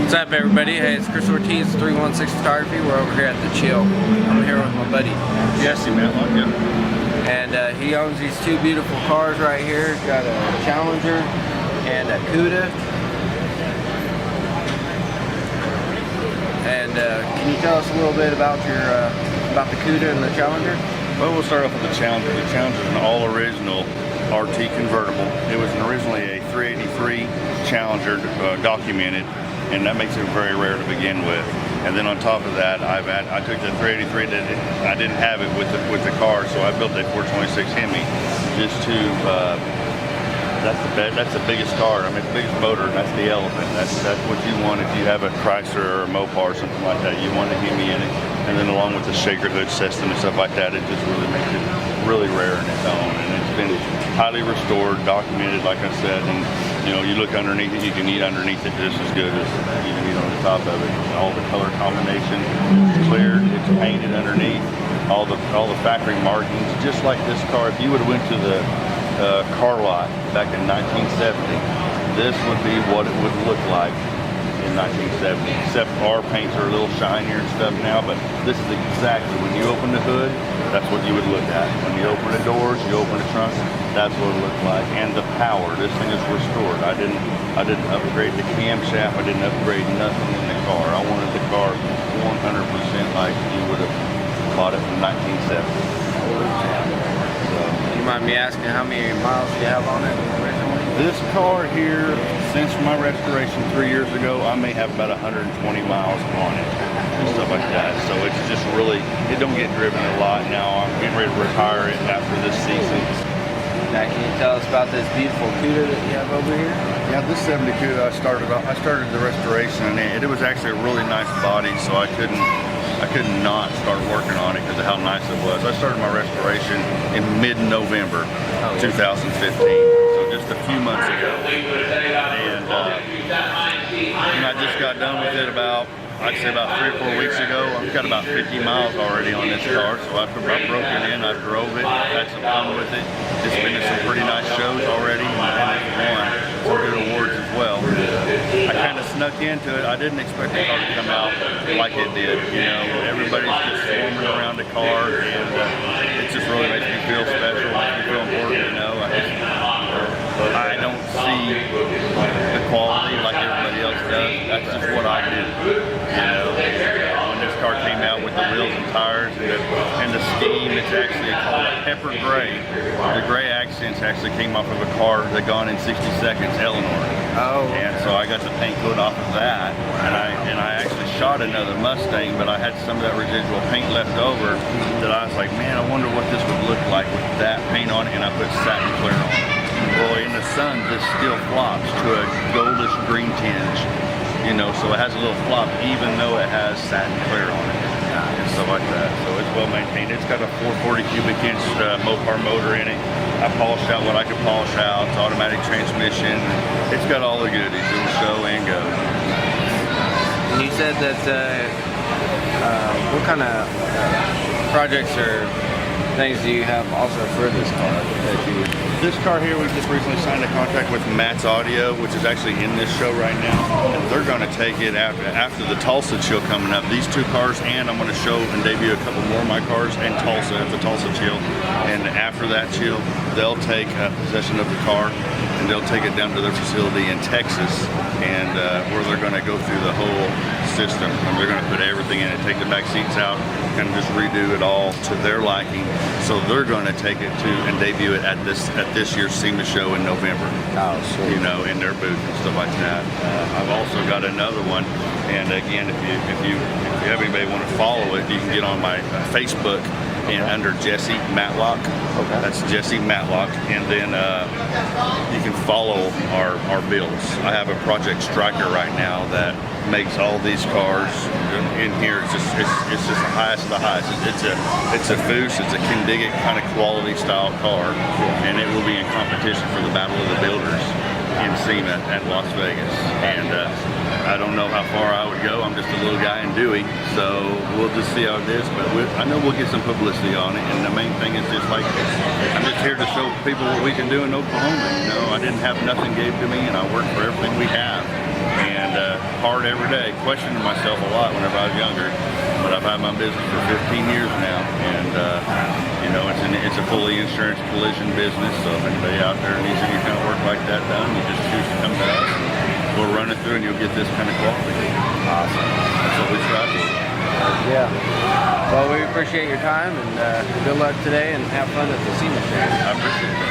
What's up, everybody? Hey, it's Chris Ortiz, 316 Photography. We're over here at the Chill. I'm here with my buddy Jesse Matlock, yeah. And he owns these two beautiful cars right here. He's got a Challenger and a Cuda. And can you tell us a little bit about about the Cuda and the Challenger? Well, we'll start off with the Challenger. The Challenger is an all-original RT convertible. It was originally a 383 Challenger documented, and that makes it very rare to begin with. And then on top of that, I took the 383 that I didn't have it with the car, so I built a 426 Hemi just to. That's the biggest car. I mean, the biggest motor. That's the elephant. That's what you want if you have a Chrysler or a Mopar or something like that. You want a Hemi in it, and then along with the shaker hood system and stuff like that, it just really makes it really rare in its own. And it's been highly restored, documented, like I said. And you know, you look underneath it, you can eat underneath it just as good as you can eat on the top of it. All the color combination, it's cleared, it's painted underneath. All the factory markings, just like this car. If you would have went to the car lot back in 1970, this would be what it would look like in 1970, except our paints are a little shinier and stuff now, but this is exactly, when you open the hood, that's what you would look at. When you open the doors, you open the trunk, that's what it looked like. And the power, this thing is restored. I didn't upgrade the camshaft, I didn't upgrade nothing in the car. I wanted the car 100% like you would have bought it from 1970. You mind me asking how many miles do you have on it originally? This car here, since my restoration 3 years ago, I may have about 120 miles on it and stuff like that. So it's just really, it don't get driven a lot now. I'm getting ready to retire it after this season. Now, can you tell us about this beautiful Cuda that you have over here? Yeah, this 70 Cuda, I started the restoration, and it was actually a really nice body, so I could not start working on it because of how nice it was. I started my restoration in mid-November 2015, so just a few months ago. And I just got done with it I'd say about 3 or 4 weeks ago. I've got about 50 miles already on this car, so I broke it in, I drove it, had some fun with it. It's been to some pretty nice shows already, and it's won some good awards as well. I kind of snuck into it. I didn't expect the car to come out like it did. You know, everybody's just swarming around the car, and it just really makes me feel special, makes me feel important. You know, I don't see the quality like everybody else does. That's just what I do. You know, when this car came out with the wheels and tires and the scheme, it's actually called a pepper gray. The gray accents actually came off of a car that Gone in 60 Seconds, Eleanor. Oh. And so I got the paint coat off of that, and I actually shot another Mustang, but I had some of that residual paint left over that I was like, man, I wonder what this would look like with that paint on it, and I put satin clear on it. Well, in the sun, this still flops to a goldish green tinge, you know, so it has a little flop even though it has satin clear on it and stuff like that. So it's well maintained. It's got a 440 cubic inch Mopar motor in it. I polished out what I could polish out. It's automatic transmission. It's got all the goodies. It'll show and go. And you said that what kind of projects or things do you have also for this car? This car here, we just recently signed a contract with Matt's Audio, which is actually in this show right now. And they're going to take it after the Tulsa Chill coming up. These two cars, and I'm going to show and debut a couple more of my cars in Tulsa at the Tulsa Chill. And after that chill, they'll take possession of the car and they'll take it down to their facility in Texas, and where they're going to go through the whole system. And they're going to put everything in it, take the back seats out, kind of just redo it all to their liking. So they're going to take it to and debut it at this year's SEMA show in November. Oh, sweet. You know, in their booth and stuff like that. I've also got another one, and again, if you have anybody want to follow it, you can get on my Facebook and under Jesse Matlock. Okay. That's Jesse Matlock, and then you can follow our builds. I have a Project Striker right now that makes all these cars in here. It's just the highest of the highest. It's a Foose, it's a Kindig kind of quality style car, and it will be in competition for the Battle of the Builders in SEMA at Las Vegas. And I don't know how far I would go. I'm just a little guy in Dewey, so we'll just see how it is. But I know we'll get some publicity on it, and the main thing is just like, I'm just here to show people what we can do in Oklahoma. You know, I didn't have nothing gave to me, and I work for everything we have. and hard every day. Questioning myself a lot whenever I was younger, but I've had my business for 15 years now, and you know, it's a fully insurance collision business. So if anybody out there needs any kind of work like that done, you just choose to come to us. We'll run it through, and you'll get this kind of quality. Awesome. That's what we strive for. Yeah. Well, we appreciate your time, and good luck today, and have fun at the SEMA show. I appreciate it.